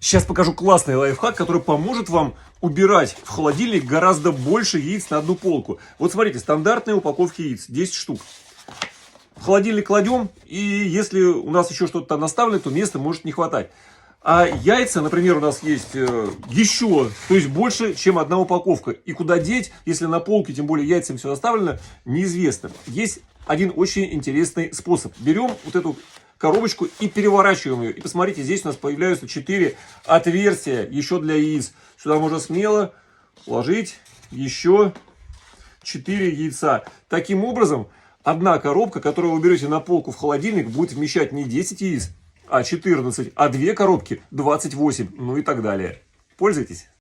Сейчас покажу классный лайфхак, который поможет вам убирать в холодильник гораздо больше яиц на одну полку. Вот смотрите, стандартные упаковки яиц, 10 штук. В холодильник кладем, и если у нас еще что-то там наставлено, то места может не хватать. А яйца, например, у нас есть еще, то есть больше, чем одна упаковка. И куда деть, если на полке, тем более яйцами все оставлено, неизвестно. Есть один очень интересный способ. Берем вот эту коробочку и переворачиваем ее. И посмотрите, здесь у нас появляются 4 отверстия еще для яиц. Сюда можно смело вложить еще 4 яйца. Таким образом, одна коробка, которую вы берете на полку в холодильник, будет вмещать не 10 яиц, а 14, а 2 коробки 28, ну и так далее. Пользуйтесь.